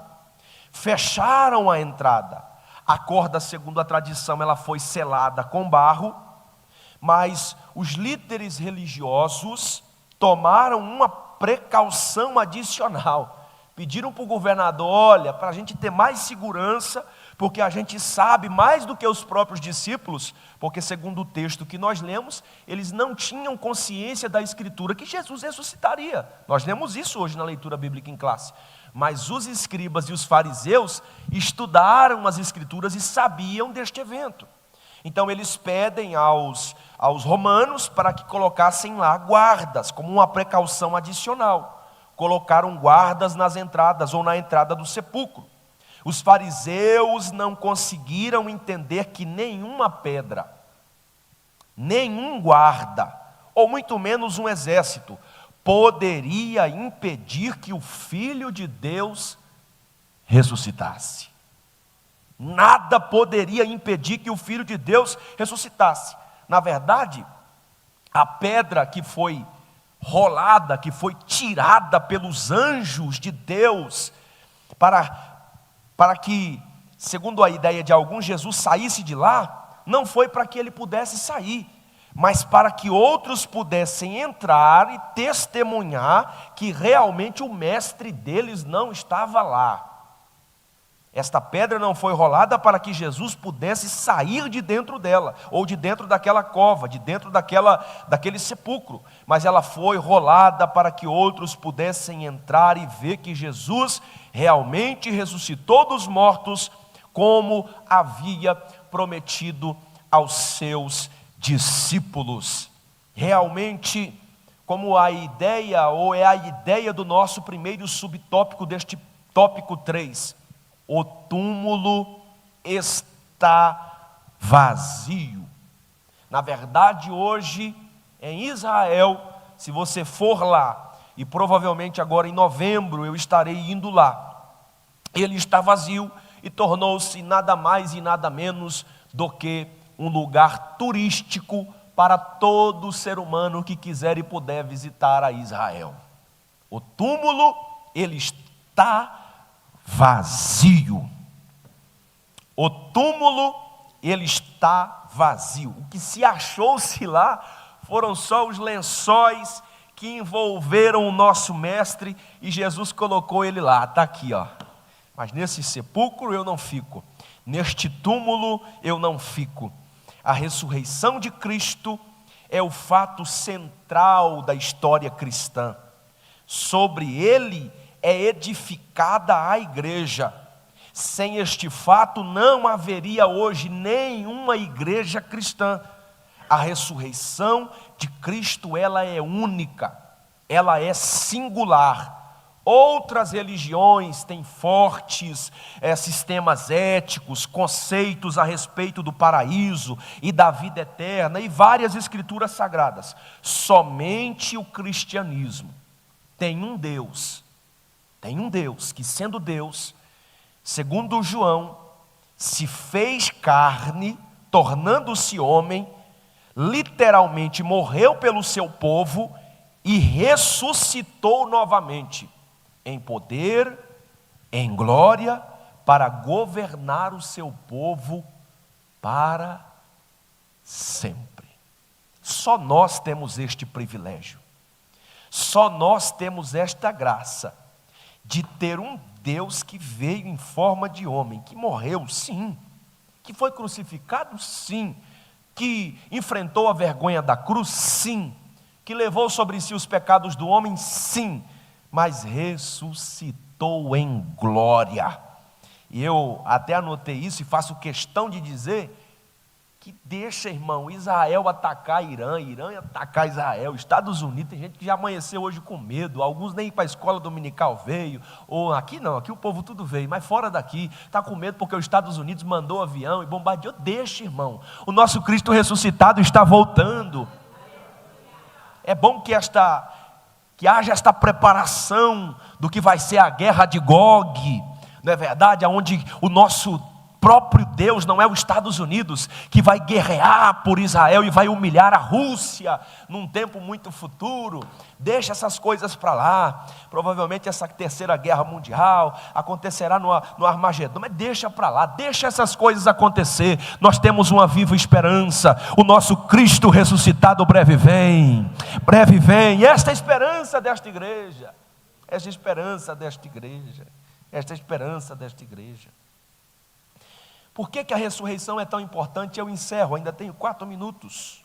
fecharam a entrada. A corda, segundo a tradição, ela foi selada com barro, mas os líderes religiosos tomaram uma precaução adicional. Pediram para o governador: olha, para a gente ter mais segurança, porque a gente sabe mais do que os próprios discípulos, porque segundo o texto que nós lemos, eles não tinham consciência da escritura que Jesus ressuscitaria. Nós lemos isso hoje na leitura bíblica em classe. Mas os escribas e os fariseus estudaram as escrituras e sabiam deste evento. Então eles pedem aos romanos para que colocassem lá guardas, como uma precaução adicional. Colocaram guardas nas entradas ou na entrada do sepulcro. Os fariseus não conseguiram entender que nenhuma pedra, nenhum guarda, ou muito menos um exército, poderia impedir que o Filho de Deus ressuscitasse. Nada poderia impedir que o Filho de Deus ressuscitasse. Na verdade, a pedra que foi rolada, que foi tirada pelos anjos de Deus, para que, segundo a ideia de alguns, Jesus saísse de lá, não foi para que ele pudesse sair, mas para que outros pudessem entrar e testemunhar que realmente o mestre deles não estava lá. Esta pedra não foi rolada para que Jesus pudesse sair de dentro dela, ou de dentro daquela cova, de dentro daquele sepulcro, mas ela foi rolada para que outros pudessem entrar e ver que Jesus realmente ressuscitou dos mortos, como havia prometido aos seus discípulos. Realmente, como a ideia, ou é a ideia do nosso primeiro subtópico deste tópico 3, o túmulo está vazio. Na verdade, hoje, em Israel, se você for lá, e provavelmente agora em novembro eu estarei indo lá, ele está vazio e tornou-se nada mais e nada menos do que um lugar turístico para todo ser humano que quiser e puder visitar a Israel. O túmulo, ele está vazio. O túmulo, ele está vazio. O que se achou-se lá foram só os lençóis que envolveram o nosso mestre, e Jesus colocou ele lá. Está aqui, ó. Mas nesse sepulcro eu não fico, neste túmulo eu não fico. A ressurreição de Cristo é o fato central da história cristã. Sobre ele é edificada a igreja. Sem este fato não haveria hoje nenhuma igreja cristã. A ressurreição de Cristo, ela é única, ela é singular. Outras religiões têm fortes sistemas éticos, conceitos a respeito do paraíso e da vida eterna e várias escrituras sagradas. Somente o cristianismo tem um Deus que, sendo Deus, segundo João, se fez carne, tornando-se homem, literalmente morreu pelo seu povo e ressuscitou novamente, em poder, em glória, para governar o seu povo para sempre. Só nós temos este privilégio, só nós temos esta graça de ter um Deus que veio em forma de homem, que morreu, sim, que foi crucificado, sim, que enfrentou a vergonha da cruz, sim, que levou sobre si os pecados do homem, sim, mas ressuscitou em glória. E eu até anotei isso e faço questão de dizer que deixa, irmão, Israel atacar Irã, Irã atacar Israel, Estados Unidos, tem gente que já amanheceu hoje com medo, alguns nem para a escola dominical veio, ou aqui não, aqui o povo tudo veio, mas fora daqui, está com medo porque os Estados Unidos mandou avião e bombardeou. Deixa, irmão, o nosso Cristo ressuscitado está voltando. É bom que haja esta preparação do que vai ser a guerra de Gog, não é verdade? Onde o nosso próprio Deus, não é os Estados Unidos, que vai guerrear por Israel e vai humilhar a Rússia num tempo muito futuro. Deixa essas coisas para lá. Provavelmente essa terceira guerra mundial acontecerá no Armagedon, mas deixa para lá, deixa essas coisas acontecer. Nós temos uma viva esperança, o nosso Cristo ressuscitado breve vem, breve vem. E esta é a esperança desta igreja, esta é a esperança desta igreja, esta é a esperança desta igreja. Por que a ressurreição é tão importante? Eu encerro, ainda tenho 4 minutos.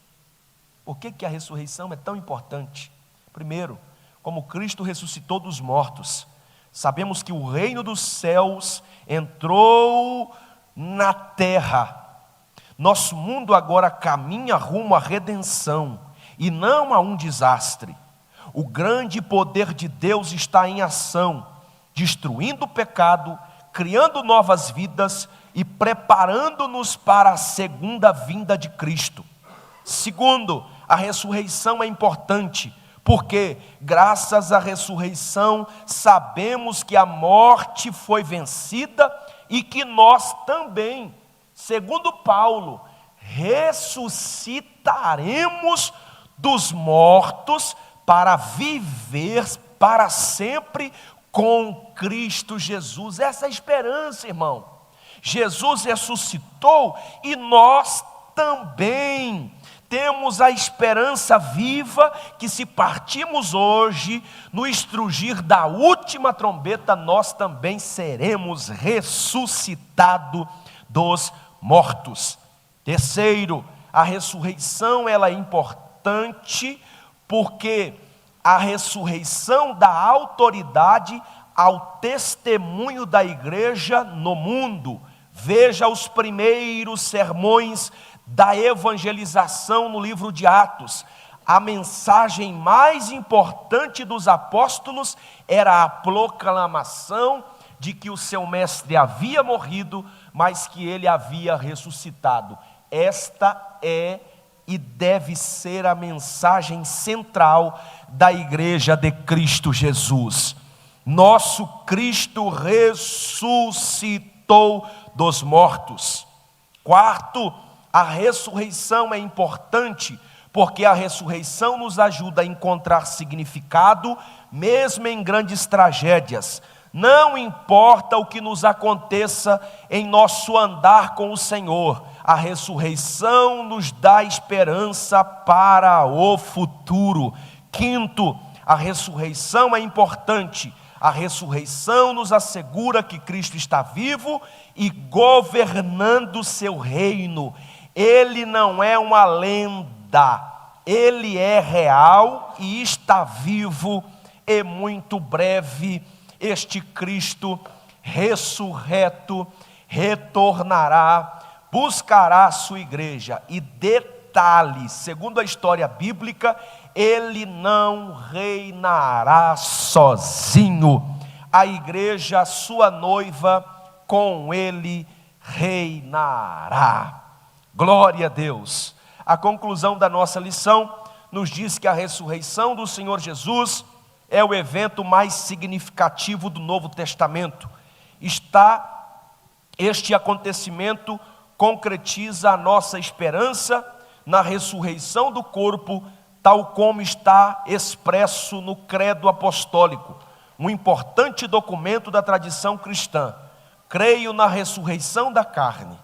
Por que a ressurreição é tão importante? Primeiro, como Cristo ressuscitou dos mortos, sabemos que o reino dos céus entrou na terra. Nosso mundo agora caminha rumo à redenção e não a um desastre. O grande poder de Deus está em ação, destruindo o pecado, criando novas vidas e preparando-nos para a segunda vinda de Cristo. Segundo, a ressurreição é importante, porque graças à ressurreição sabemos que a morte foi vencida e que nós também, segundo Paulo, ressuscitaremos dos mortos para viver para sempre com Cristo Jesus. Essa é a esperança, irmão. Jesus ressuscitou e nós também temos a esperança viva que, se partimos hoje, no estrugir da última trombeta, nós também seremos ressuscitados dos mortos. Terceiro, a ressurreição ela é importante porque a ressurreição dá autoridade ao testemunho da igreja no mundo. Veja os primeiros sermões da evangelização no livro de Atos. A mensagem mais importante dos apóstolos era a proclamação de que o seu mestre havia morrido, mas que ele havia ressuscitado. Esta é e deve ser a mensagem central da igreja de Cristo Jesus. Nosso Cristo ressuscitou dos mortos. Quarto, a ressurreição é importante porque a ressurreição nos ajuda a encontrar significado mesmo em grandes tragédias. Não importa o que nos aconteça em nosso andar com o Senhor, a ressurreição nos dá esperança para o futuro. Quinto, a ressurreição é importante. A ressurreição nos assegura que Cristo está vivo e governando seu reino. Ele não é uma lenda, ele é real e está vivo, e muito breve este Cristo ressurreto retornará, buscará a sua igreja. E detalhe, segundo a história bíblica, Ele não reinará sozinho. A igreja, sua noiva, com ele reinará. Glória a Deus. A conclusão da nossa lição nos diz que a ressurreição do Senhor Jesus é o evento mais significativo do Novo Testamento. Este acontecimento concretiza a nossa esperança na ressurreição do corpo, tal como está expresso no Credo Apostólico, um importante documento da tradição cristã. Creio na ressurreição da carne.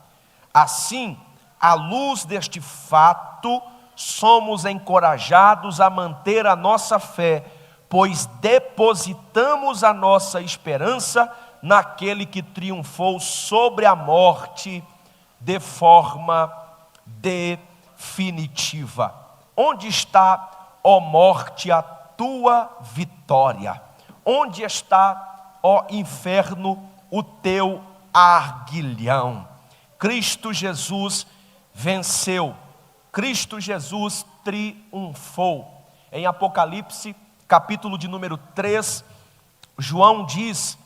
Assim, à luz deste fato, somos encorajados a manter a nossa fé, pois depositamos a nossa esperança naquele que triunfou sobre a morte de forma definitiva. Onde está, ó morte, a tua vitória? Onde está, ó inferno, o teu arguilhão? Cristo Jesus venceu. Cristo Jesus triunfou. Em Apocalipse, capítulo de número 3, João diz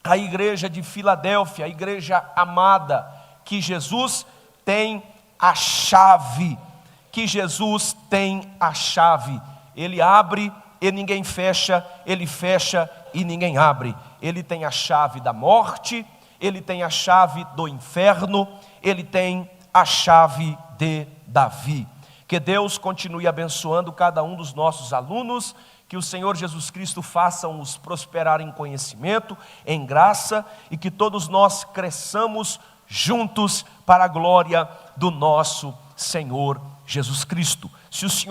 à igreja de Filadélfia, a igreja amada, que Jesus tem a chave. Que Jesus tem a chave. Ele abre e ninguém fecha, ele fecha e ninguém abre. Ele tem a chave da morte, ele tem a chave do inferno, ele tem a chave de Davi. Que Deus continue abençoando cada um dos nossos alunos, que o Senhor Jesus Cristo faça-os prosperar em conhecimento, em graça, e que todos nós cresçamos juntos para a glória do nosso Senhor Jesus Cristo. Se os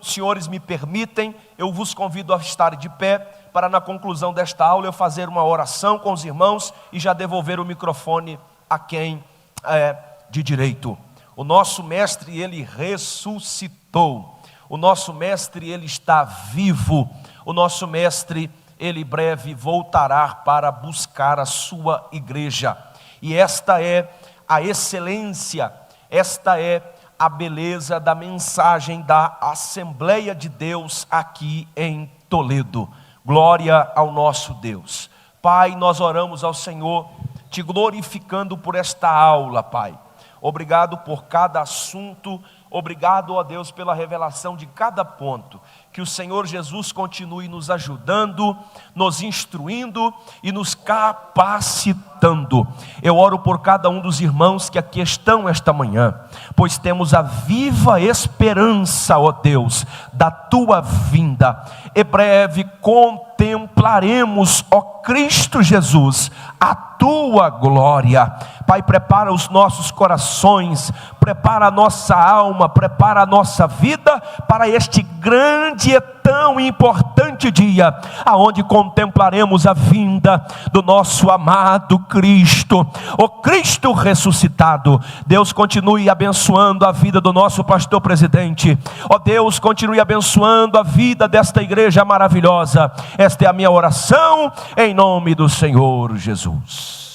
senhores me permitem, eu vos convido a estar de pé, para na conclusão desta aula eu fazer uma oração com os irmãos e já devolver o microfone a quem é de direito. O nosso mestre, ele ressuscitou. O nosso mestre, ele está vivo. O nosso mestre, ele breve voltará para buscar a sua igreja. E esta é a excelência, esta é a beleza da mensagem da Assembleia de Deus aqui em Toledo. Glória ao nosso Deus. Pai, nós oramos ao Senhor, te glorificando por esta aula, Pai. Obrigado por cada assunto, obrigado, ó Deus, pela revelação de cada ponto. Que o Senhor Jesus continue nos ajudando, nos instruindo e nos capacitando. Eu oro por cada um dos irmãos que aqui estão esta manhã, pois temos a viva esperança, ó Deus, da tua vinda. E breve contemplaremos, ó Cristo Jesus, a tua glória. Pai, prepara os nossos corações, prepara a nossa alma, prepara a nossa vida para este grande e tão importante dia, aonde contemplaremos a vinda do nosso amado Cristo, o Cristo ressuscitado. Deus continue abençoando a vida do nosso pastor presidente. Ó Deus, continue abençoando a vida desta igreja maravilhosa. Esta é a minha oração, em nome do Senhor Jesus.